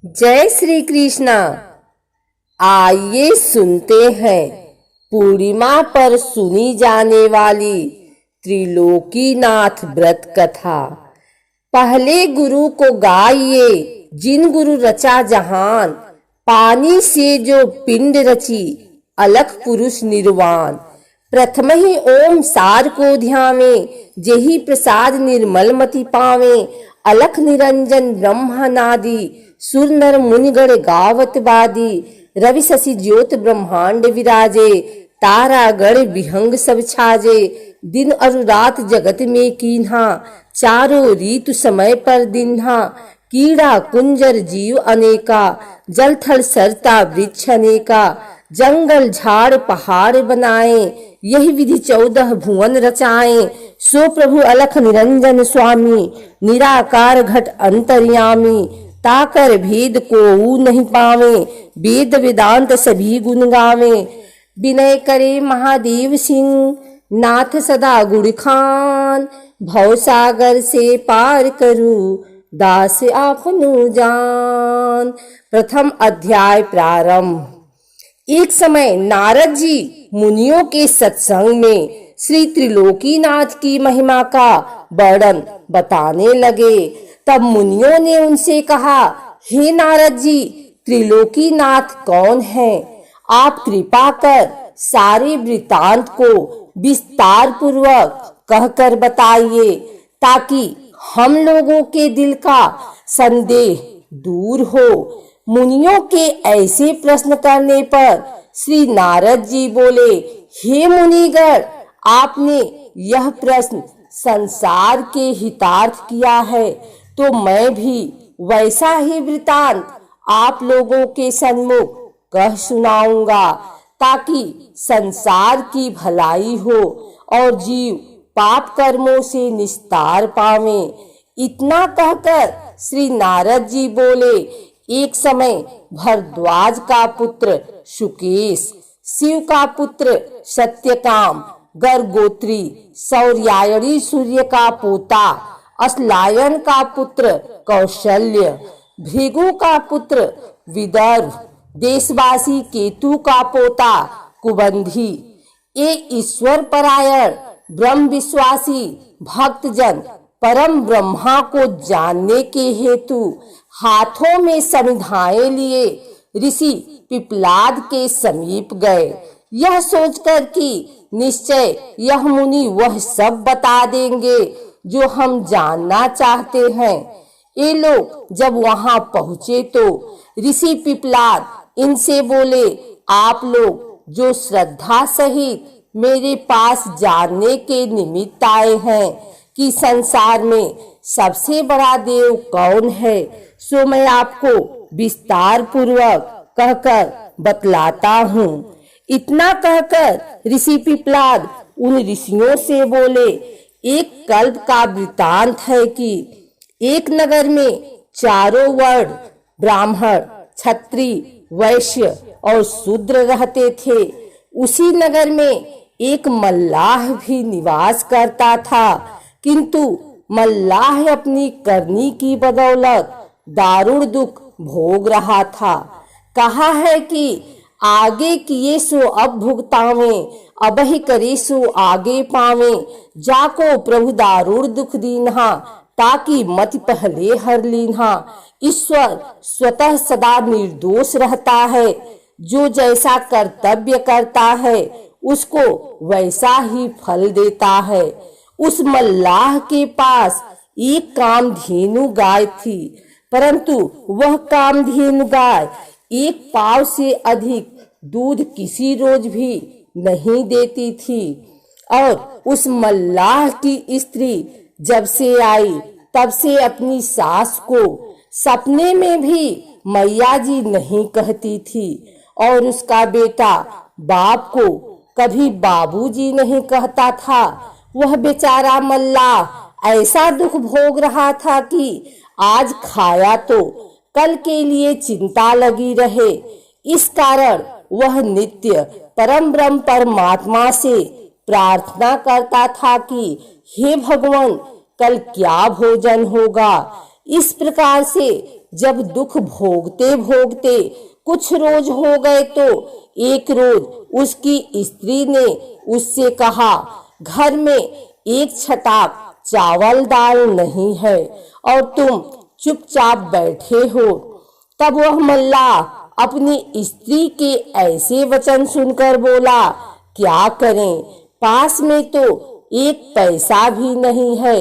जय श्री कृष्णा। आइए सुनते हैं पूर्णिमा पर सुनी जाने वाली त्रिलोकीनाथ व्रत कथा। पहले गुरु को गाइए जिन गुरु रचा जहान, पानी से जो पिंड रची अलख पुरुष निर्वाण। प्रथम ही ओम सार को ध्यावे, जेहि प्रसाद निर्मल मति पावे। अलख निरंजन ब्रह्मनादि, सुर नर मुनिगण गावत बादी। रवि शशि ज्योत ब्रह्मांड विराजे, तारा गण विहंग सब छाजे। दिन और रात जगत में कीन्हा, चारों ऋतु समय पर दिन्हा। कीड़ा कुंजर जीव अनेका, जल थल सरता वृक्ष अनेका। जंगल झाड़ पहाड़ बनाए, यही विधि 14 भुवन रचाए। सो प्रभु अलख निरंजन स्वामी, निराकार घट अंतर्यामी। ताकर भेद को नहीं पावे, वेद वेदांत सभी गुण गावे। विनय करे महादेव सिंह, नाथ सदा गुण खान। भव सागर से पार करूं, दास आपनु जान। प्रथम अध्याय प्रारंभ। एक समय नारद जी मुनियों के सत्संग में श्री त्रिलोकीनाथ की महिमा का वर्णन बताने लगे। तब मुनियों ने उनसे कहा, हे नारद जी, त्रिलोकीनाथ कौन है? आप कृपा कर सारे वृतांत को विस्तार पूर्वक कहकर बताइए, ताकि हम लोगों के दिल का संदेह दूर हो। मुनियों के ऐसे प्रश्न करने पर श्री नारद जी बोले, हे मुनिगण, आपने यह प्रश्न संसार के हितार्थ किया है, तो मैं भी वैसा ही वृतांत आप लोगों के सन्मुख कह सुनाऊंगा, ताकि संसार की भलाई हो और जीव पाप कर्मों से निस्तार पावे। इतना कहकर श्री नारद जी बोले, एक समय भरद्वाज का पुत्र शुकेश, शिव का पुत्र सत्यकाम, गर्गोत्री, सौर्यायणी सूर्य का पोता, अस्लायन का पुत्र कौशल्य, भृगु का पुत्र विदर्भ, देशवासी केतु का पोता कुबंधी। ये ईश्वर परायण ब्रह्म विश्वासी भक्तजन परम ब्रह्मा को जानने के हेतु हाथों में समिधाएं लिए ऋषि पिपलाद के समीप गए, यह सोचकर कि निश्चय यह मुनि वह सब बता देंगे जो हम जानना चाहते हैं। ये लोग जब वहां पहुंचे तो ऋषि पिपलाद इनसे बोले, आप लोग जो श्रद्धा सहित मेरे पास जानने के निमित्त आए हैं कि संसार में सबसे बड़ा देव कौन है, सो मैं आपको विस्तार पूर्वक कहकर बतलाता हूँ। इतना कहकर ऋषि पिपलाद उन ऋषियों से बोले, एक कल्प का वृतांत है कि एक नगर में चारों वर्ण ब्राह्मण, क्षत्रिय, वैश्य और शूद्र रहते थे। उसी नगर में एक मल्लाह भी निवास करता था, किंतु मल्लाह अपनी करनी की बदौलत दारुण दुख भोग रहा था। कहा है कि आगे किए सो अब भुगतावे, अबहि करे सो आगे पावे। जाको प्रभु दारुण दुख दीन्हा, ताकि मति पहले हर लीन्हा। ईश्वर स्वतः सदा निर्दोष रहता है, जो जैसा कर्तव्य करता है उसको वैसा ही फल देता है। उस मल्लाह के पास एक कामधेनु गाय थी, परंतु वह कामधेनु गाय एक पाव से अधिक दूध किसी रोज भी नहीं देती थी। और उस मल्लाह की स्त्री जब से आई तब से अपनी सास को सपने में भी मैया जी नहीं कहती थी, और उसका बेटा बाप को कभी बाबूजी नहीं कहता था। वह बेचारा मल्लाह ऐसा दुख भोग रहा था कि आज खाया तो कल के लिए चिंता लगी रहे। इस कारण वह नित्य परम ब्रह्म परमात्मा से प्रार्थना करता था कि हे भगवान, कल क्या भोजन होगा। इस प्रकार से जब दुख भोगते भोगते कुछ रोज हो गए तो एक रोज उसकी स्त्री ने उससे कहा, घर में एक छटाक चावल दाल नहीं है और तुम चुपचाप बैठे हो। तब वह मल्लाह अपनी स्त्री के ऐसे वचन सुनकर बोला, क्या करें, पास में तो एक पैसा भी नहीं है,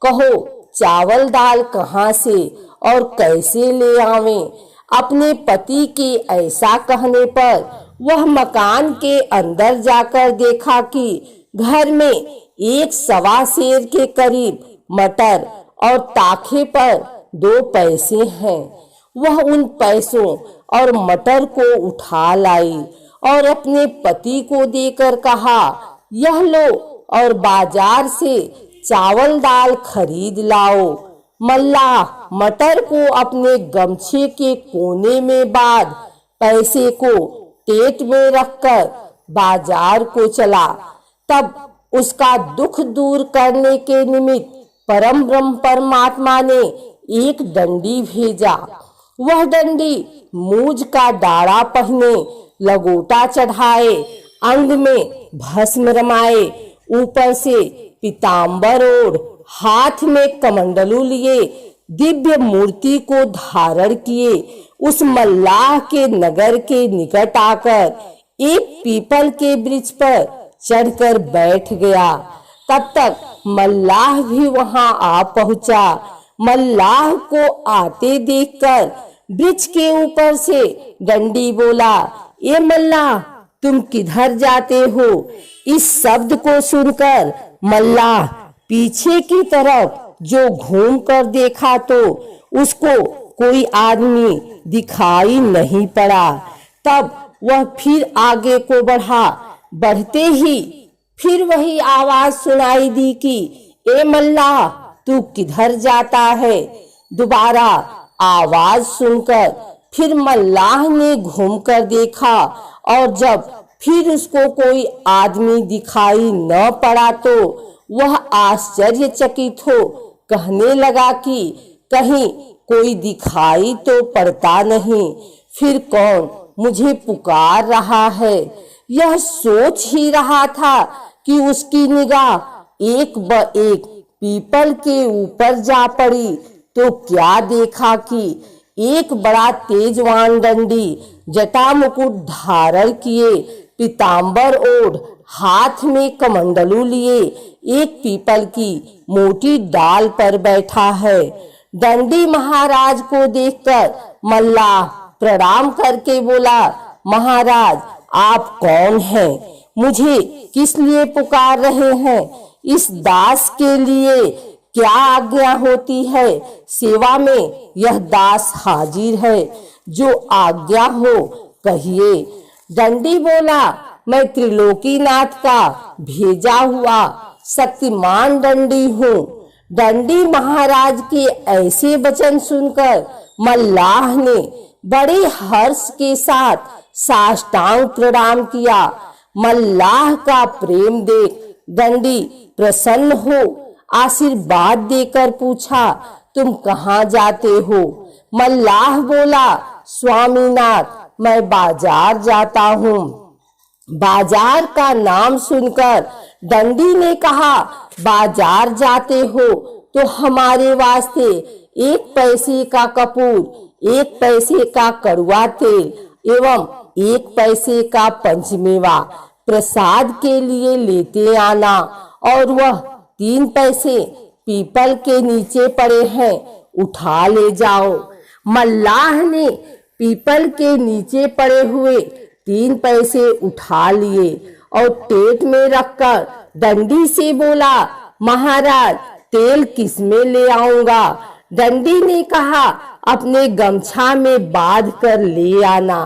कहो चावल दाल कहाँ से और कैसे ले आवें। अपने पति के ऐसा कहने पर वह मकान के अंदर जाकर देखा कि घर में एक सवा सेर के करीब मटर और ताखे पर 2 पैसे हैं। वह उन पैसों और मटर को उठा लाई और अपने पति को देकर कहा, यह लो और बाजार से चावल दाल खरीद लाओ। मल्लाह मटर को अपने गमछे के कोने में बांध पैसे को पेट में रखकर बाजार को चला। तब उसका दुख दूर करने के निमित्त परम ब्रह्म परमात्मा ने एक डंडी भेजा। वह डंडी मूंज का डाढ़ा पहने, लगोटा चढ़ाए, अंग में भस्म रमाए, ऊपर से पीताम्बर ओढ़, हाथ में कमंडलू लिए, दिव्य मूर्ति को धारण किए, उस मल्लाह के नगर के निकट आकर एक पीपल के वृक्ष पर चढ़कर बैठ गया। तब तक मल्लाह भी वहां आ पहुंचा। मल्लाह को आते देखकर वृक्ष के ऊपर से डंडी बोला, ये मल्लाह तुम किधर जाते हो। इस शब्द को सुनकर मल्लाह पीछे की तरफ जो घूम कर देखा तो उसको कोई आदमी दिखाई नहीं पड़ा। तब वह फिर आगे को बढ़ा। बढ़ते ही फिर वही आवाज सुनाई दी कि ए मल्लाह तू किधर जाता है। दोबारा आवाज सुनकर फिर मल्लाह ने घूमकर देखा और जब फिर उसको कोई आदमी दिखाई न पड़ा तो वह आश्चर्यचकित हो कहने लगा कि कहीं कोई दिखाई तो पड़ता नहीं, फिर कौन मुझे पुकार रहा है। यह सोच ही रहा था कि उसकी निगाह एक ब एक पीपल के ऊपर जा पड़ी तो क्या देखा कि एक बड़ा तेजवान डंडी, जटा मुकुट धारण किए, पीताम्बर ओढ़, हाथ में कमंडलू लिए, एक पीपल की मोटी डाल पर बैठा है। डंडी महाराज को देखकर मल्लाह प्रणाम करके बोला, महाराज आप कौन हैं, मुझे किस लिए पुकार रहे हैं। इस दास के लिए क्या आज्ञा होती है। सेवा में यह दास हाजिर है, जो आज्ञा हो कहिए। डंडी बोला, मैं त्रिलोकीनाथ का भेजा हुआ शक्तिमान डंडी हूँ। डंडी महाराज के ऐसे वचन सुनकर मल्लाह ने बड़े हर्ष के साथ साष्टांग प्रणाम किया। मल्लाह का प्रेम देख डंडी प्रसन्न हो आशीर्वाद देकर पूछा, तुम कहाँ जाते हो। मल्लाह बोला, स्वामीनाथ मैं बाजार जाता हूँ। बाजार का नाम सुनकर डंडी ने कहा, बाजार जाते हो तो हमारे वास्ते 1 पैसे का कपूर, 1 पैसे का कड़वा तेल एवं 1 पैसे का पंचमेवा प्रसाद के लिए लेते आना। और वह 3 पैसे पीपल के नीचे पड़े हैं, उठा ले जाओ। मल्लाह ने पीपल के नीचे पड़े हुए 3 पैसे उठा लिए और पेट में रखकर डंडी से बोला, महाराज तेल किस में ले आऊंगा। डंडी ने कहा, अपने गमछा में बांध कर ले आना।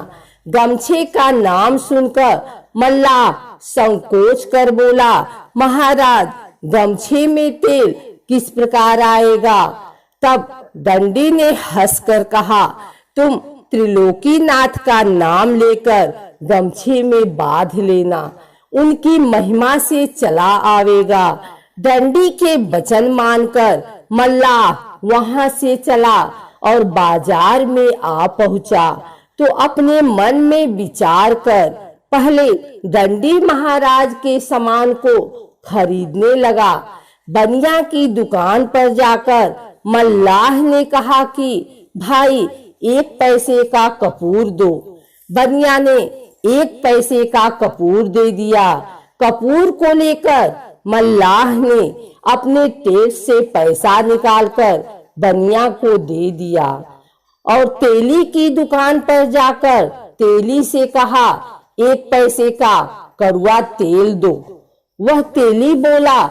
गमछे का नाम सुनकर मल्लाह संकोच कर बोला, महाराज गमछे में तेल किस प्रकार आएगा। तब डंडी ने हंसकर कहा, तुम त्रिलोकीनाथ का नाम लेकर गमछे में बांध लेना, उनकी महिमा से चला आवेगा। डंडी के वचन मानकर मल्लाह वहां से चला और बाजार में आ पहुंचा तो अपने मन में विचार कर पहले दंडी महाराज के सामान को खरीदने लगा। बनिया की दुकान पर जाकर मल्लाह ने कहा कि भाई 1 पैसे का कपूर दो। बनिया ने 1 पैसे का कपूर दे दिया। कपूर को लेकर मल्लाह ने अपने टेट से पैसा निकालकर बनिया को दे दिया और तेली की दुकान पर जाकर तेली से कहा 1 पैसे का कड़वा तेल दो। वह तेली बोला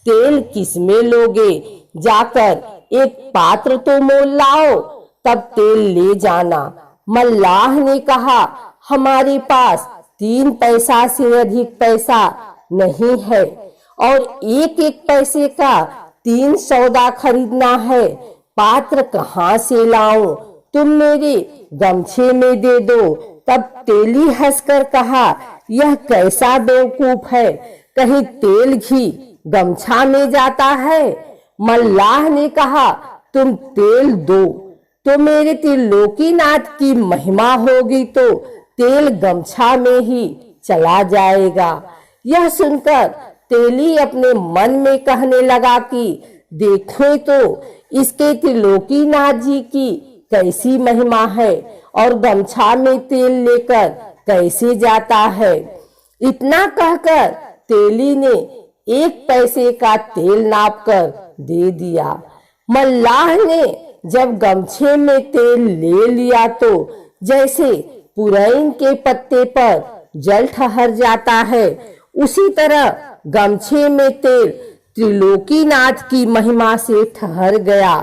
तेल किसमें लोगे, जाकर एक पात्र तो मोल लाओ तब तेल ले जाना। मल्लाह ने कहा हमारे पास 3 पैसा से अधिक पैसा नहीं है और 1-1 पैसे का 3 सौदा खरीदना है। पात्र कहाँ से लाऊं, तुम मेरे गमछे में दे दो। तब तेली हंसकर कहा यह कैसा बेवकूफ है, कहीं तेल घी गमछा में जाता है। मल्लाह ने कहा तुम तेल दो तो मेरे त्रिलोकीनाथ की महिमा होगी तो तेल गमछा में ही चला जाएगा। यह सुनकर तेली अपने मन में कहने लगा कि देखो तो इसके त्रिलोकीनाथ जी की कैसी महिमा है और गमछा में तेल लेकर कैसे जाता है। इतना कहकर तेली ने 1 पैसे का तेल नापकर दे दिया। मल्लाह ने जब गमछे में तेल ले लिया तो जैसे पुरैन के पत्ते पर जल ठहर जाता है उसी तरह गमछे में तेल त्रिलोकीनाथ की महिमा से ठहर गया।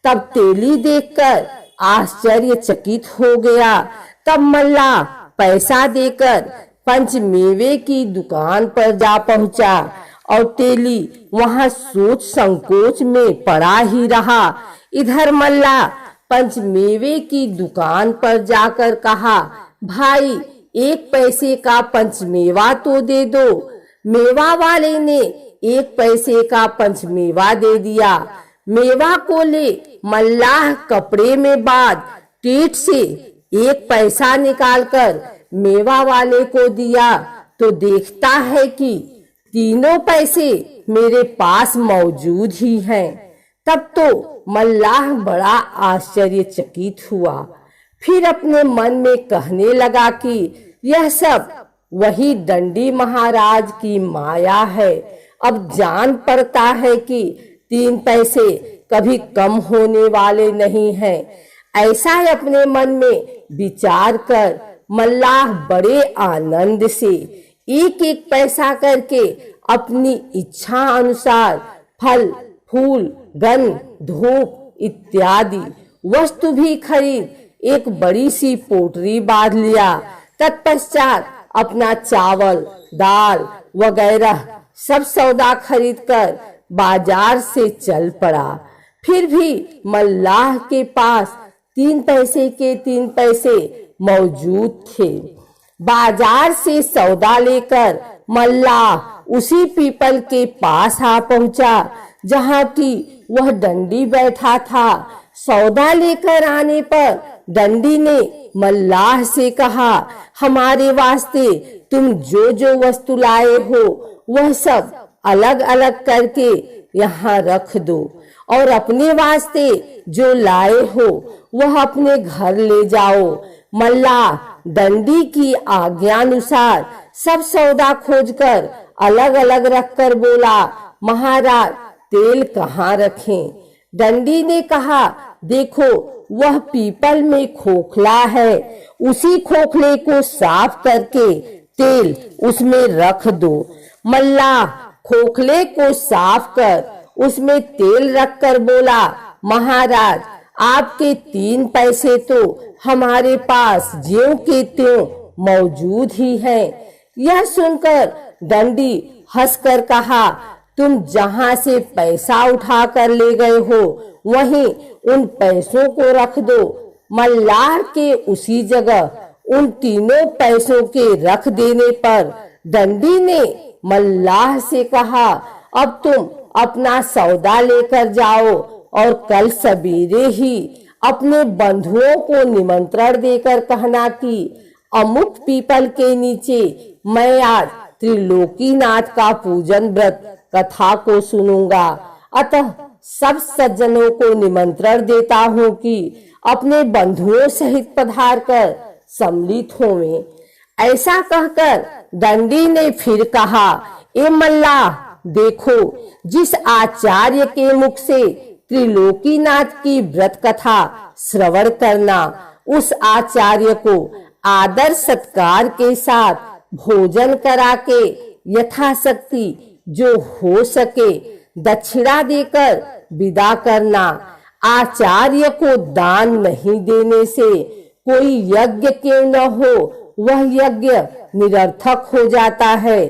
तब तेली देखकर आश्चर्यचकित हो गया। तब मल्लाह पैसा देकर पंचमेवे की दुकान पर जा पहुंचा और तेली वहां सोच संकोच में पड़ा ही रहा। इधर मल्लाह पंचमेवे की दुकान पर जाकर कहा भाई 1 पैसे का पंचमेवा तो दे दो। मेवा वाले ने 1 पैसे का पंचमेवा दे दिया। मेवा को ले मल्लाह कपड़े में बांध टेट से 1 पैसा निकालकर मेवा वाले को दिया तो देखता है कि तीनों पैसे मेरे पास मौजूद ही हैं। तब तो मल्लाह बड़ा आश्चर्यचकित हुआ। फिर अपने मन में कहने लगा कि यह सब वही दंडी महाराज की माया है। अब जान पड़ता है कि 3 पैसे कभी कम होने वाले नहीं हैं। ऐसा ही अपने मन में विचार कर मल्लाह बड़े आनंद से 1-1 पैसा करके अपनी इच्छा अनुसार फल फूल गंध धूप इत्यादि वस्तु भी खरीद एक बड़ी सी पोटरी बांध लिया। तत्पश्चात अपना चावल दाल वगैरह सब सौदा खरीदकर बाजार से चल पड़ा। फिर भी मल्लाह के पास 3 पैसे के 3 पैसे मौजूद थे। बाजार से सौदा लेकर मल्लाह उसी पीपल के पास आ पहुंचा जहां की वह दंडी बैठा था। सौदा लेकर आने पर दंडी ने मल्लाह से कहा हमारे वास्ते तुम जो जो वस्तु लाए हो वह सब अलग अलग करके यहाँ रख दो और अपने वास्ते जो लाए हो वह अपने घर ले जाओ। मल्लाह दंडी की आज्ञानुसार सब सौदा खोजकर अलग अलग रखकर बोला महाराज तेल कहाँ रखें। दंडी ने कहा देखो वह पीपल में खोखला है, उसी खोखले को साफ करके तेल उसमें रख दो। मल्लाह खोखले को साफ कर उसमें तेल रखकर बोला महाराज आपके 3 पैसे तो हमारे पास ज्यों के त्यों मौजूद ही हैं। यह सुनकर दंडी हंसकर कहा तुम जहां से पैसा उठा कर ले गए हो वहीं उन पैसों को रख दो। मल्लाह के उसी जगह उन तीनों पैसों के रख देने पर दंडी ने मल्लाह से कहा अब तुम अपना सौदा लेकर जाओ और कल सवेरे ही अपने बंधुओं को निमंत्रण देकर कहना कि अमुक पीपल के नीचे मैं आज त्रिलोकीनाथ का पूजन व्रत कथा को सुनूंगा। अतः सब सज्जनों को निमंत्रण देता हूँ कि अपने बंधुओं सहित पधार कर सम्मिलित होवें। ऐसा कहकर दंडी ने फिर कहा, ए मल्लाह, देखो, जिस आचार्य के मुख से त्रिलोकीनाथ की व्रत कथा श्रवण करना, उस आचार्य को आदर सत्कार के साथ भोजन करा के यथाशक्ति जो हो सके दक्षिणा देकर विदा करना। आचार्य को दान नहीं देने से कोई यज्ञ क्यों न हो, वह यज्ञ निरर्थक हो जाता है।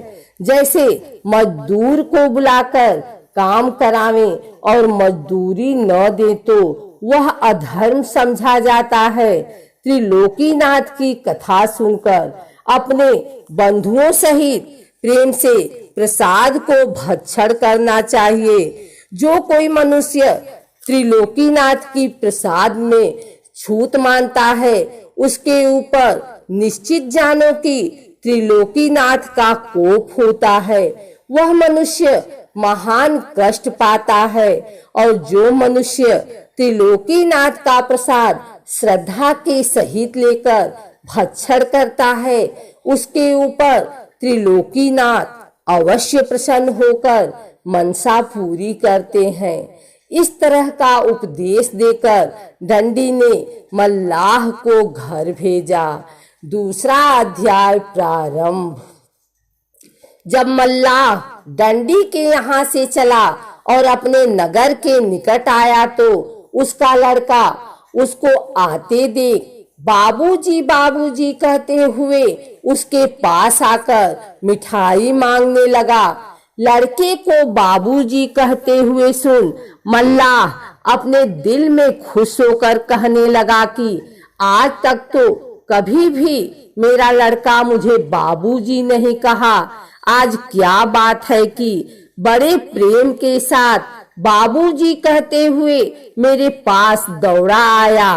जैसे मजदूर को बुलाकर काम करावें और मजदूरी न दे तो वह अधर्म समझा जाता है। त्रिलोकीनाथ की कथा सुनकर अपने बंधुओं सहित प्रेम से प्रसाद को भक्षण करना चाहिए। जो कोई मनुष्य त्रिलोकीनाथ की प्रसाद में छूत मानता है, उसके ऊपर निश्चित जानो कि त्रिलोकीनाथ का कोप होता है। वह मनुष्य महान कष्ट पाता है। और जो मनुष्य त्रिलोकीनाथ का प्रसाद श्रद्धा के सहित लेकर भक्षण करता है, उसके ऊपर त्रिलोकीनाथ अवश्य प्रसन्न होकर मनसा पूरी करते हैं। इस तरह का उपदेश देकर दंडी ने मल्लाह को घर भेजा। दूसरा अध्याय प्रारंभ। जब मल्लाह दंडी के यहाँ से चला और अपने नगर के निकट आया तो उसका लड़का उसको आते देख बाबूजी बाबूजी कहते हुए उसके पास आकर मिठाई मांगने लगा। लड़के को बाबूजी कहते हुए सुन मल्लाह अपने दिल में खुश होकर कहने लगा कि आज तक तो कभी भी मेरा लड़का मुझे बाबूजी नहीं कहा। आज क्या बात है कि बड़े प्रेम के साथ बाबूजी कहते हुए मेरे पास दौड़ा आया।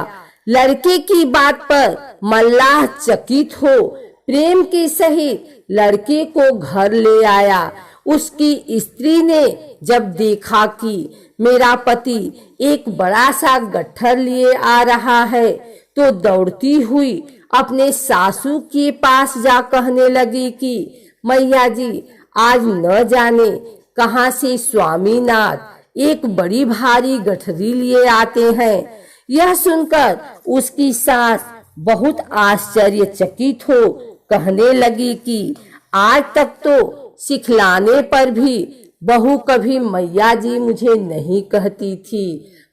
लड़के की बात पर मल्लाह चकित हो प्रेम के सहित लड़के को घर ले आया। उसकी स्त्री ने जब देखा कि मेरा पति एक बड़ा सा गट्ठर लिए आ रहा है तो दौड़ती हुई अपने सासू के पास जा कहने लगी कि मैया जी, आज न जाने कहां से स्वामीनाथ एक बड़ी भारी गठरी लिए आते हैं। यह सुनकर उसकी सास बहुत आश्चर्यचकित हो कहने लगी कि आज तक तो सिखलाने पर भी बहू कभी मैया जी मुझे नहीं कहती थी,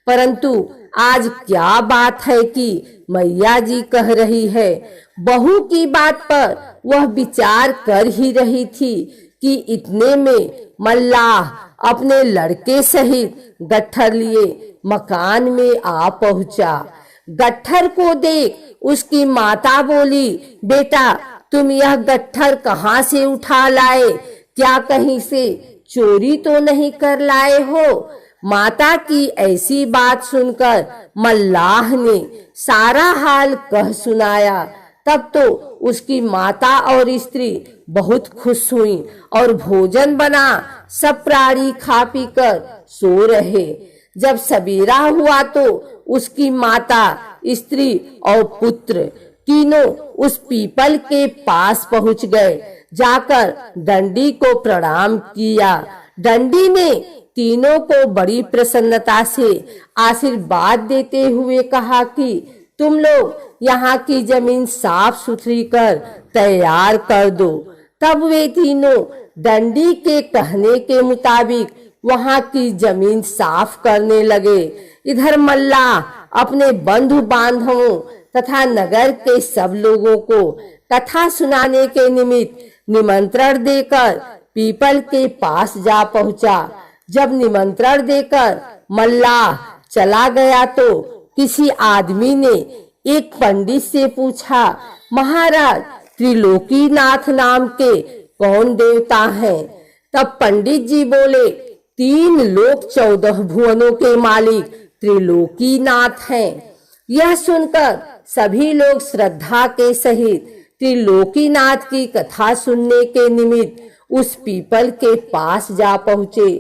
परंतु आज क्या बात है कि मैया जी कह रही है। बहू की बात पर वह विचार कर ही रही थी कि इतने में मल्लाह अपने लड़के सहित गट्ठर लिए मकान में आ पहुंचा। गट्ठर को देख उसकी माता बोली, बेटा तुम यह गट्ठर कहाँ से उठा लाए? क्या कहीं से चोरी तो नहीं कर लाए हो? माता की ऐसी बात सुनकर मल्लाह ने सारा हाल कह सुनाया। तब तो उसकी माता और स्त्री बहुत खुश हुई और भोजन बना सब प्राणी खा पी कर सो रहे। जब सवेरा हुआ तो उसकी माता, स्त्री और पुत्र तीनों उस पीपल के पास पहुंच गए। जाकर दंडी को प्रणाम किया। दंडी ने तीनों को बड़ी प्रसन्नता से आशीर्वाद देते हुए कहा कि तुम लोग यहाँ की जमीन साफ सुथरी कर तैयार कर दो। तब वे तीनों दंडी के कहने के मुताबिक वहाँ की जमीन साफ करने लगे। इधर मल्लाह अपने बंधु बांधवों तथा नगर के सब लोगों को कथा सुनाने के निमित्त निमंत्रण देकर पीपल के पास जा पहुंचा। जब निमंत्रण देकर मल्लाह चला गया तो किसी आदमी ने एक पंडित से पूछा, महाराज त्रिलोकीनाथ नाम के कौन देवता हैं? तब पंडित जी बोले, 3 लोक 14 भुवनों के मालिक त्रिलोकीनाथ हैं। यह सुनकर सभी लोग श्रद्धा के सहित त्रिलोकीनाथ की कथा सुनने के निमित्त उस पीपल के पास जा पहुँचे।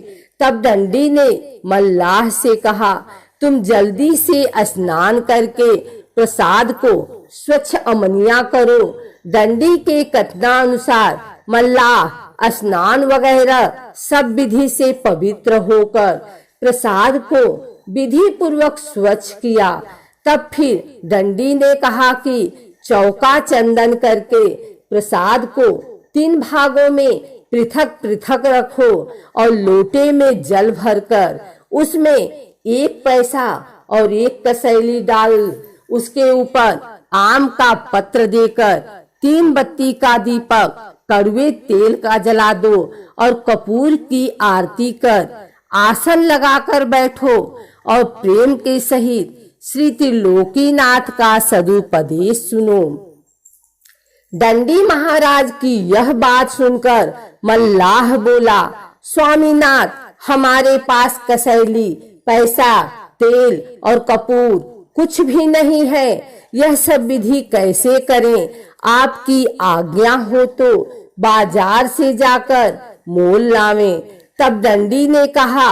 तब दंडी ने मल्लाह से कहा, तुम जल्दी से स्नान करके प्रसाद को स्वच्छ अमनिया करो। दंडी के कथनानुसार मल्लाह स्नान वगैरह सब विधि से पवित्र होकर प्रसाद को विधि पूर्वक स्वच्छ किया। तब फिर दंडी ने कहा कि चौका चंदन करके प्रसाद को 3 भागों में पृथक पृथक रखो और लोटे में जल भरकर उसमें 1 पैसा और 1 कसैली डाल उसके ऊपर आम का पत्र देकर 3 बत्ती का दीपक कड़वे तेल का जला दो और कपूर की आरती कर आसन लगाकर बैठो और प्रेम के सहित श्री त्रिलोकीनाथ का सदुपदेश सुनो। दंडी महाराज की यह बात सुनकर मल्लाह बोला, स्वामीनाथ, हमारे पास कसैली, पैसा, तेल और कपूर कुछ भी नहीं है। यह सब विधि कैसे करें? आपकी आज्ञा हो तो बाजार से जाकर मोल लावें। तब दंडी ने कहा,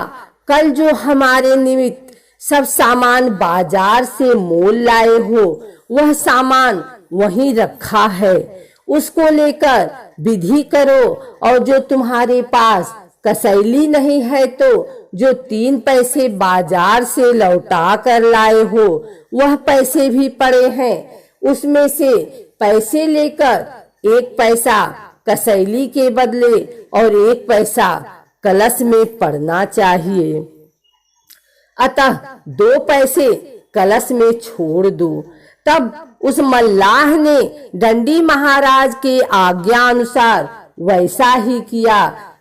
कल जो हमारे निमित्त सब सामान बाजार से मोल लाए हो वह सामान वहीं रखा है, उसको लेकर विधि करो। और जो तुम्हारे पास कसैली नहीं है तो जो 3 पैसे बाजार से लौटा कर लाए हो वह पैसे भी पड़े हैं, उसमें से पैसे लेकर 1 पैसा कसैली के बदले और 1 पैसा कलश में पड़ना चाहिए। अतः 2 पैसे कलश में छोड़ दो। तब उस मल्लाह ने दंडी महाराज के आज्ञा अनुसार वैसा ही किया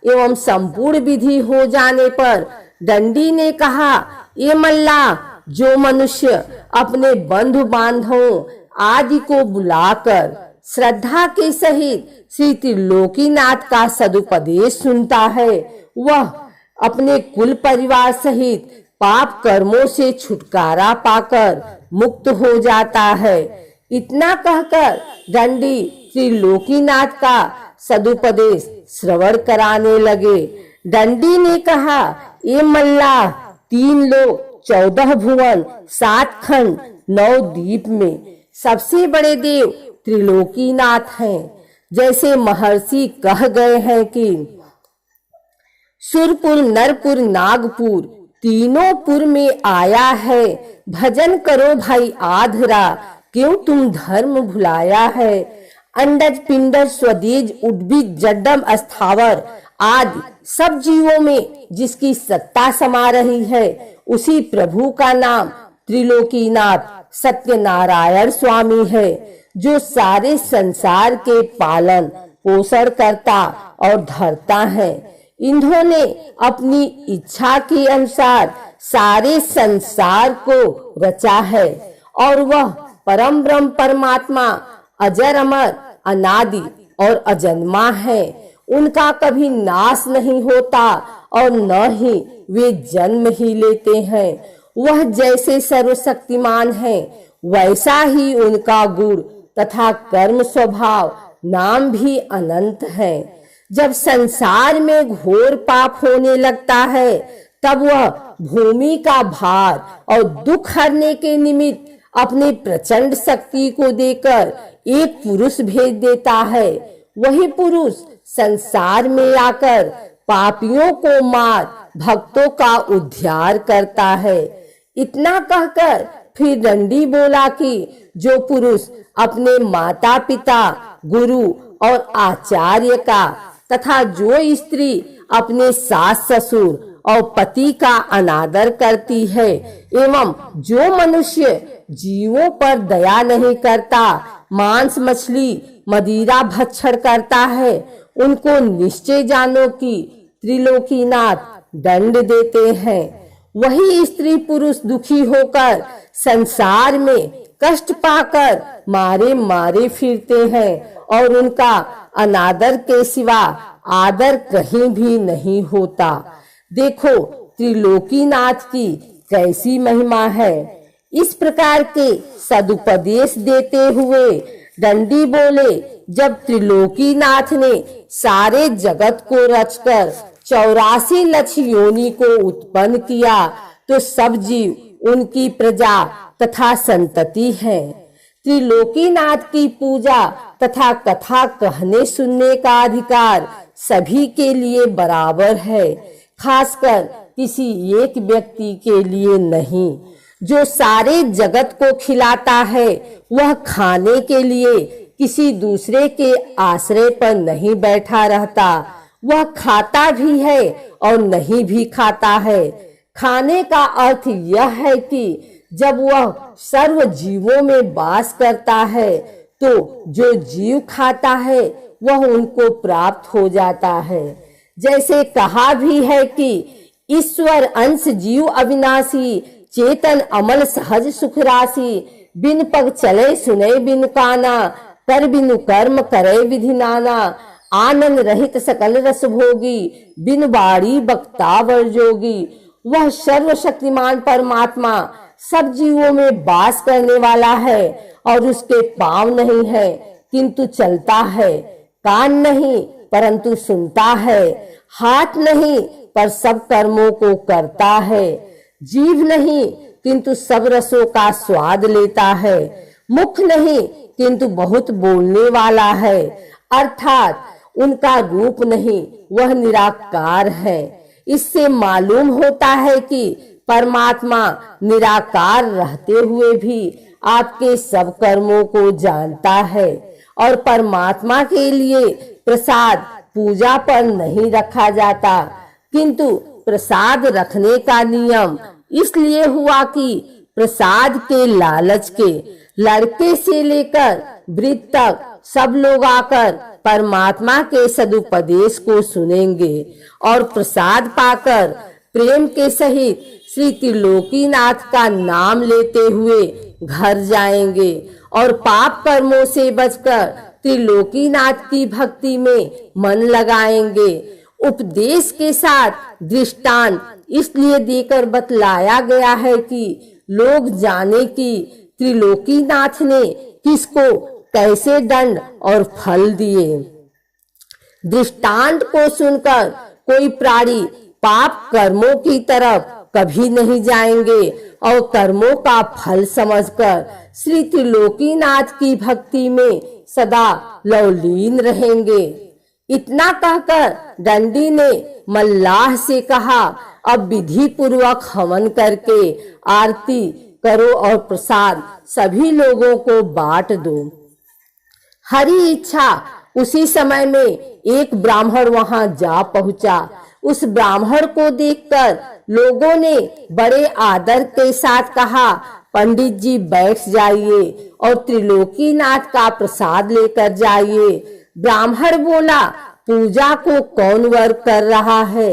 एवं संपूर्ण विधि हो जाने पर दंडी ने कहा, ये मल्लाह, जो मनुष्य अपने बंधु बांधवों आदि को बुलाकर श्रद्धा के सहित श्री त्रिलोकीनाथ का सदुपदेश सुनता है वह अपने कुल परिवार सहित पाप कर्मों से छुटकारा पाकर मुक्त हो जाता है। इतना कहकर दंडी त्रिलोकीनाथ का सदुपदेश श्रवण कराने लगे। दंडी ने कहा, ये मल्लाह, 3 लोक, 14 भुवन, 7 खंड, 9 द्वीप में सबसे बड़े देव त्रिलोकीनाथ हैं। जैसे महर्षि कह गए हैं कि सुरपुर, नरपुर, नागपुर तीनों पुर में आया है, भजन करो भाई आधरा, क्यों तुम धर्म भुलाया है। अंडज, पिंडज, स्वदेज, उद्भिद, जड्डम, स्थावर आदि सब जीवों में जिसकी सत्ता समा रही है उसी प्रभु का नाम त्रिलोकीनाथ सत्यनारायण स्वामी है, जो सारे संसार के पालन पोषण करता और धरता है। इन्होंने अपनी इच्छा के अनुसार सारे संसार को रचा है और वह परम ब्रह्म परमात्मा अजर अमर अनादि और अजन्मा है। उनका कभी नाश नहीं होता और न ही वे जन्म ही लेते हैं। वह जैसे सर्वशक्तिमान है वैसा ही उनका गुण तथा कर्म स्वभाव नाम भी अनंत है। जब संसार में घोर पाप होने लगता है तब वह भूमि का भार और दुख हरने के निमित्त अपने प्रचंड शक्ति को देकर एक पुरुष भेज देता है। वही पुरुष संसार में आकर पापियों को मार भक्तों का उद्धार करता है। इतना कहकर फिर दंडी बोला कि जो पुरुष अपने माता पिता, गुरु और आचार्य का तथा जो स्त्री अपने सास ससुर और पति का अनादर करती है एवं जो मनुष्य जीवों पर दया नहीं करता, मांस मछली मदिरा भक्षण करता है, उनको निश्चय जानो कि त्रिलोकीनाथ दंड देते हैं। वही स्त्री पुरुष दुखी होकर संसार में कष्ट पाकर मारे मारे फिरते हैं और उनका अनादर के सिवा आदर कहीं भी नहीं होता। देखो त्रिलोकीनाथ की कैसी महिमा है। इस प्रकार के सदुपदेश देते हुए दंडी बोले, जब त्रिलोकीनाथ ने सारे जगत को रचकर 84 लक्ष योनि को उत्पन्न किया तो सब जीव उनकी प्रजा तथा संतति है। त्रिलोकीनाथ की पूजा तथा कथा कहने सुनने का अधिकार सभी के लिए बराबर है, खासकर किसी एक व्यक्ति के लिए नहीं। जो सारे जगत को खिलाता है वह खाने के लिए किसी दूसरे के आश्रय पर नहीं बैठा रहता, वह खाता भी है और नहीं भी खाता है। खाने का अर्थ यह है कि जब वह सर्व जीवों में वास करता है तो जो जीव खाता है वह उनको प्राप्त हो जाता है। जैसे कहा भी है कि ईश्वर अंश जीव अविनाशी, चेतन अमल सहज सुख राशि, बिन पग चले सुने बिन काना, कर बिनु कर्म करे विधि नाना, आनंद रहित सकल रस भोगी, बिन बाड़ी बक्ता वर जोगी। वह सर्वशक्तिमान परमात्मा सब जीवों में वास करने वाला है और उसके पांव नहीं है किंतु चलता है, कान नहीं परंतु सुनता है, हाथ नहीं पर सब कर्मों को करता है, जीभ नहीं किंतु सब रसों का स्वाद लेता है, मुख नहीं किंतु बहुत बोलने वाला है, अर्थात उनका रूप नहीं, वह निराकार है। इससे मालूम होता है कि परमात्मा निराकार रहते हुए भी आपके सब कर्मों को जानता है और परमात्मा के लिए प्रसाद पूजा पर नहीं रखा जाता, किंतु प्रसाद रखने का नियम इसलिए हुआ कि प्रसाद के लालच के लड़के से लेकर वृद्ध तक सब लोग आकर परमात्मा के सदुपदेश को सुनेंगे और प्रसाद पाकर प्रेम के सहित श्री त्रिलोकीनाथ का नाम लेते हुए घर जाएंगे और पाप कर्मों से बचकर त्रिलोकीनाथ की भक्ति में मन लगाएंगे। उपदेश के साथ दृष्टांत इसलिए देकर बतलाया गया है कि लोग जाने कि त्रिलोकीनाथ ने किसको कैसे दंड और फल दिए। दृष्टांत को सुनकर कोई प्राणी पाप कर्मों की तरफ कभी नहीं जाएंगे और कर्मों का फल समझकर श्री त्रिलोकीनाथ की भक्ति में सदा लवलीन रहेंगे। इतना कहकर दंडी ने मल्लाह से कहा, अब विधि पूर्वक हवन करके आरती करो और प्रसाद सभी लोगों को बांट दो। हरि इच्छा उसी समय में एक ब्राह्मण वहां जा पहुंचा। उस ब्राह्मण को देखकर लोगों ने बड़े आदर के साथ कहा, पंडित जी बैठ जाइए और त्रिलोकीनाथ का प्रसाद लेकर जाइए। ब्राह्मण बोला, पूजा को कौन वर कर रहा है?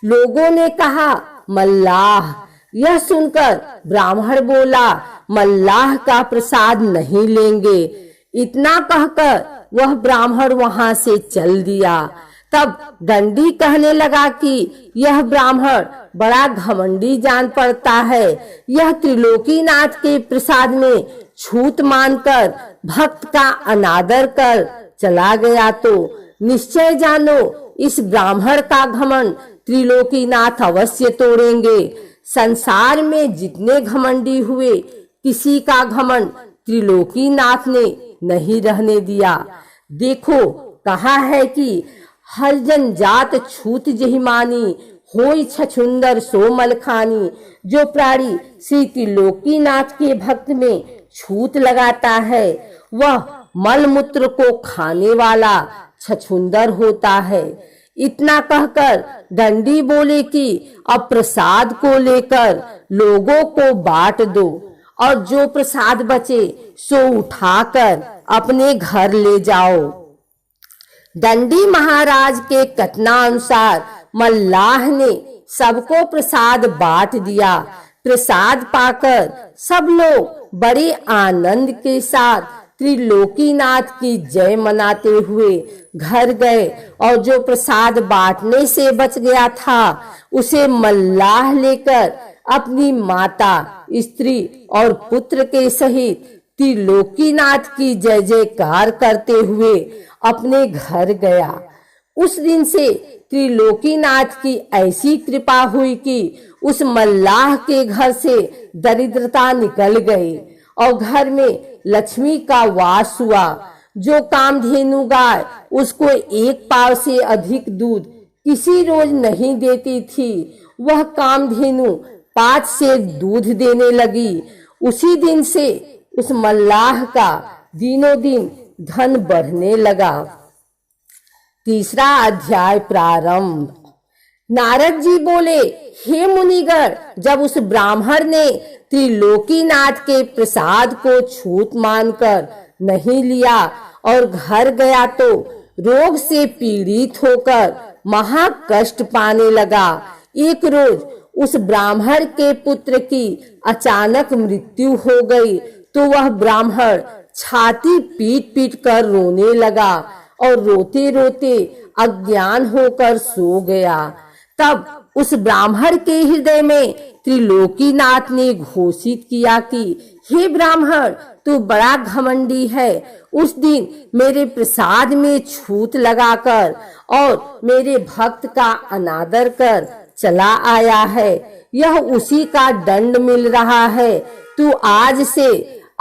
लोगों ने कहा, मल्लाह। यह सुनकर ब्राह्मण बोला, मल्लाह का प्रसाद नहीं लेंगे। इतना कहकर वह ब्राह्मण वहां से चल दिया। तब दंडी कहने लगा कि यह ब्राह्मण बड़ा घमंडी जान पड़ता है। यह त्रिलोकीनाथ के प्रसाद में छूत मानकर भक्त का अनादर कर चला गया तो निश्चय जानो इस ब्राह्मण का घमंड त्रिलोकीनाथ अवश्य तोड़ेंगे। संसार में जितने घमंडी हुए किसी का घमंड त्रिलोकीनाथ ने नहीं रहने दिया। देखो कहा है कि हर जन जात छूत जहि मानी, होई छछुंदर सो मलखानी। जो प्राणी श्री त्रिलोकीनाथ के भक्त में छूत लगाता है वह मल मूत्र को खाने वाला छछुंदर होता है। इतना कहकर दंडी बोले कि अब प्रसाद को लेकर लोगों को बांट दो और जो प्रसाद बचे सो उठाकर अपने घर ले जाओ। दंडी महाराज के कथनानुसार मल्लाह ने सबको प्रसाद बांट दिया। प्रसाद पाकर सब लोग बड़े आनंद के साथ त्रिलोकीनाथ की जय मनाते हुए घर गए और जो प्रसाद बांटने से बच गया था उसे मल्लाह लेकर अपनी माता, स्त्री और पुत्र के सहित त्रिलोकीनाथ की जय जयकार करते हुए अपने घर गया। उस दिन से त्रिलोकीनाथ की ऐसी कृपा हुई कि उस मल्लाह के घर से दरिद्रता निकल गई और घर में लक्ष्मी का वास हुआ। जो कामधेनु गाय उसको 1 पाव से अधिक दूध किसी रोज नहीं देती थी, वह कामधेनु 5 से दूध देने लगी। उसी दिन से उस मल्लाह का दिनों दिन धन बढ़ने लगा। तीसरा अध्याय प्रारंभ। नारद जी बोले, हे मुनिगण, जब उस ब्राह्मण ने त्रिलोकीनाथ के प्रसाद को छूत मानकर नहीं लिया और घर गया तो रोग से पीड़ित होकर महा कष्ट पाने लगा। एक रोज उस ब्राह्मण के पुत्र की अचानक मृत्यु हो गई तो वह ब्राह्मण छाती पीट पीट कर रोने लगा और रोते रोते अज्ञान होकर सो गया। तब उस ब्राह्मण के हृदय में त्रिलोकीनाथ ने घोषित किया कि हे ब्राह्मण, तू बड़ा घमंडी है। उस दिन मेरे प्रसाद में छूत लगाकर और मेरे भक्त का अनादर कर चला आया है। यह उसी का दंड मिल रहा है। तू आज से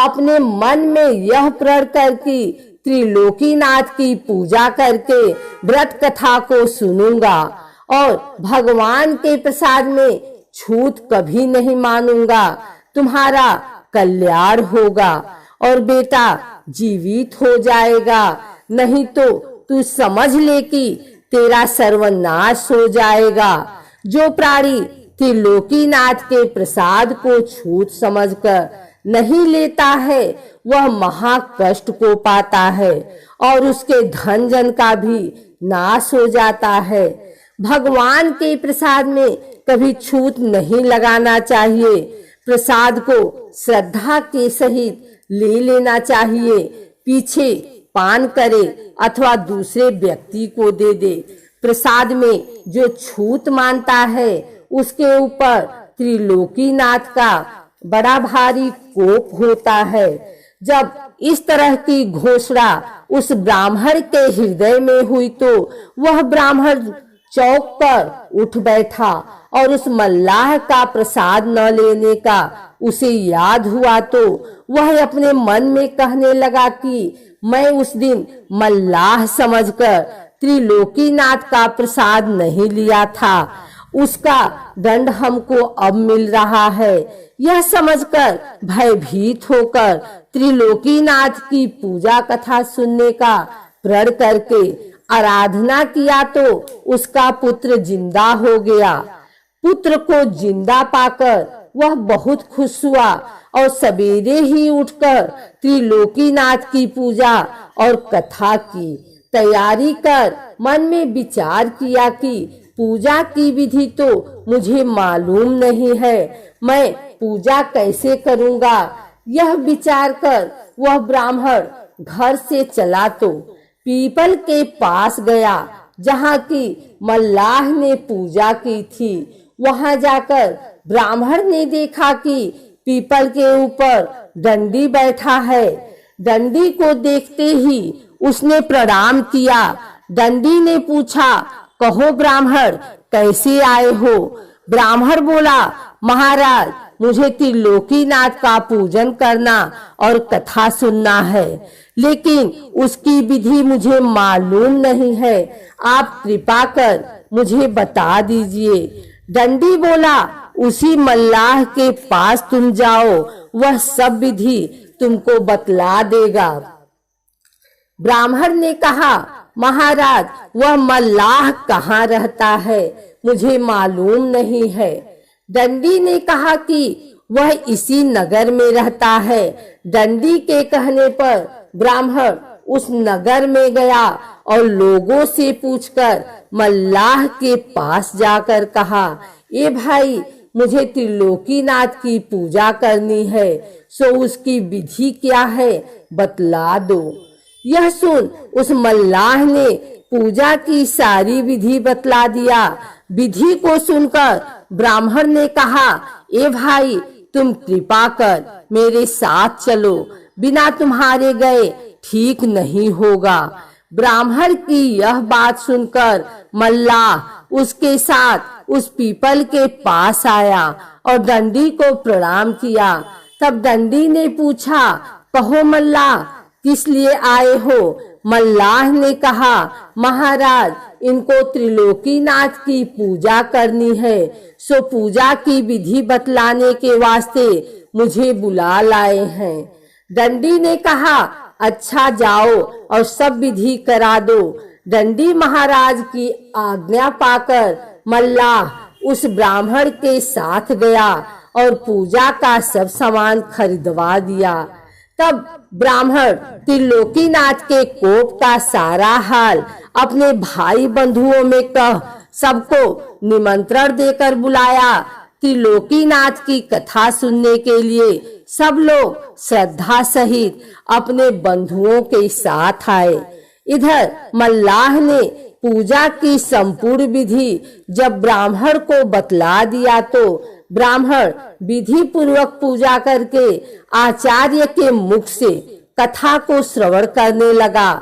अपने मन में यह प्रण कर कि त्रिलोकीनाथ की पूजा करके व्रत कथा को सुनूंगा और भगवान के प्रसाद में छूत कभी नहीं मानूंगा। तुम्हारा कल्याण होगा और बेटा जीवित हो जाएगा, नहीं तो तू समझ ले कि तेरा सर्वनाश हो जाएगा। जो प्राणी त्रिलोकीनाथ के प्रसाद को छूत समझकर नहीं लेता है वह महा कष्ट को पाता है और उसके धन जन का भी नाश हो जाता है। भगवान के प्रसाद में कभी छूत नहीं लगाना चाहिए। प्रसाद को श्रद्धा के सहित ले लेना चाहिए। पीछे पान करे अथवा दूसरे व्यक्ति को दे दे। प्रसाद में जो छूत मानता है उसके ऊपर त्रिलोकीनाथ का बड़ा भारी कोप होता है। जब इस तरह की घोषणा उस ब्राह्मण के हृदय में हुई तो वह ब्राह्मण चौक पर उठ बैठा और उस मल्लाह का प्रसाद न लेने का उसे याद हुआ तो वह अपने मन में कहने लगा कि मैं उस दिन मल्लाह समझकर त्रिलोकीनाथ का प्रसाद नहीं लिया था, उसका दंड हमको अब मिल रहा है। यह समझकर भयभीत होकर त्रिलोकीनाथ की पूजा कथा सुनने का प्रण करके आराधना किया तो उसका पुत्र जिंदा हो गया। पुत्र को जिंदा पाकर वह बहुत खुश हुआ और सवेरे ही उठकर त्रिलोकीनाथ की पूजा और कथा की तैयारी कर मन में विचार किया कि पूजा की विधि तो मुझे मालूम नहीं है, मैं पूजा कैसे करूंगा। यह विचार कर वह ब्राह्मण घर से चला तो पीपल के पास गया जहाँ की मल्लाह ने पूजा की थी। वहां जाकर ब्राह्मण ने देखा कि पीपल के ऊपर दंडी बैठा है। दंडी को देखते ही उसने प्रणाम किया। दंडी ने पूछा, कहो ब्राह्मण, कैसे आए हो। ब्राह्मण बोला, महाराज, मुझे त्रिलोकीनाथ का पूजन करना और कथा सुनना है, लेकिन उसकी विधि मुझे मालूम नहीं है। आप कृपा कर मुझे बता दीजिए। दंडी बोला, उसी मल्लाह के पास तुम जाओ, वह सब विधि तुमको बतला देगा। ब्राह्मण ने कहा, महाराज, वह मल्लाह कहाँ रहता है, मुझे मालूम नहीं है। दंडी ने कहा कि वह इसी नगर में रहता है। दंडी के कहने पर ब्राह्मण उस नगर में गया और लोगों से पूछकर मल्लाह के पास जाकर कहा, ए भाई, मुझे त्रिलोकीनाथ की पूजा करनी है, सो उसकी विधि क्या है, बतला दो। यह सुन उस मल्लाह ने पूजा की सारी विधि बतला दिया। विधि को सुनकर ब्राह्मण ने कहा, ए भाई, तुम कृपा कर मेरे साथ चलो, बिना तुम्हारे गए ठीक नहीं होगा। ब्राह्मण की यह बात सुनकर मल्लाह उसके साथ उस पीपल के पास आया और डंडी को प्रणाम किया। तब डंडी ने पूछा, कहो मल्लाह, किस लिए आए हो? मल्लाह ने कहा, महाराज, इनको त्रिलोकीनाथ की पूजा करनी है, सो पूजा की विधि बतलाने के वास्ते मुझे बुला लाए हैं। डंडी ने कहा, अच्छा जाओ और सब विधि करा दो। डंडी महाराज की आज्ञा पाकर मल्लाह उस ब्राह्मण के साथ गया और पूजा का सब सामान खरीदवा दिया। तब ब्राह्मण त्रिलोकीनाथ के कोप का सारा हाल अपने भाई बंधुओं में कह सबको निमंत्रण देकर बुलाया। त्रिलोकीनाथ की कथा सुनने के लिए सब लोग श्रद्धा सहित अपने बंधुओं के साथ आए। इधर मल्लाह ने पूजा की संपूर्ण विधि जब ब्राह्मण को बतला दिया तो ब्राह्मण विधि पूर्वक पूजा करके आचार्य के मुख से कथा को श्रवण करने लगा।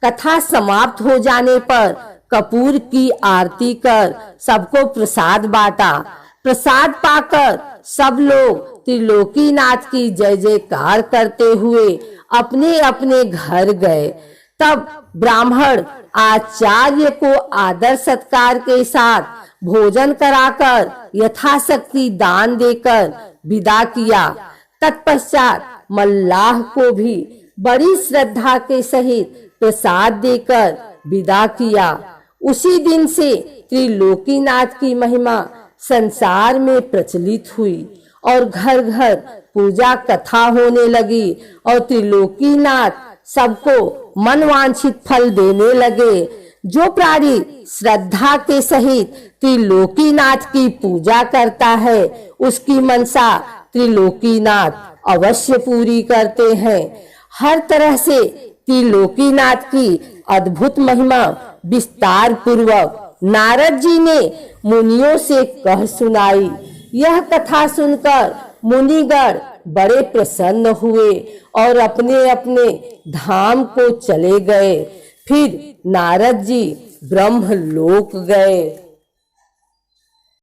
कथा समाप्त हो जाने पर कपूर की आरती कर सबको प्रसाद बांटा। प्रसाद पाकर सब लोग त्रिलोकीनाथ की जय जयकार करते हुए अपने अपने घर गए। तब ब्राह्मण आचार्य को आदर सत्कार के साथ भोजन कराकर यथाशक्ति दान देकर विदा किया। तत्पश्चात मल्लाह को भी बड़ी श्रद्धा के सहित प्रसाद देकर विदा किया। उसी दिन से त्रिलोकीनाथ की महिमा संसार में प्रचलित हुई और घर घर पूजा कथा होने लगी और त्रिलोकीनाथ सबको मनवांछित फल देने लगे। जो प्राणी श्रद्धा के सहित त्रिलोकीनाथ की पूजा करता है उसकी मनसा त्रिलोकीनाथ अवश्य पूरी करते हैं। हर तरह से त्रिलोकीनाथ की अद्भुत महिमा विस्तार पूर्वक नारद जी ने मुनियों से कह सुनाई। यह कथा सुनकर मुनिगण बड़े प्रसन्न हुए और अपने अपने धाम को चले गए। फिर नारद जी ब्रह्मलोक गए।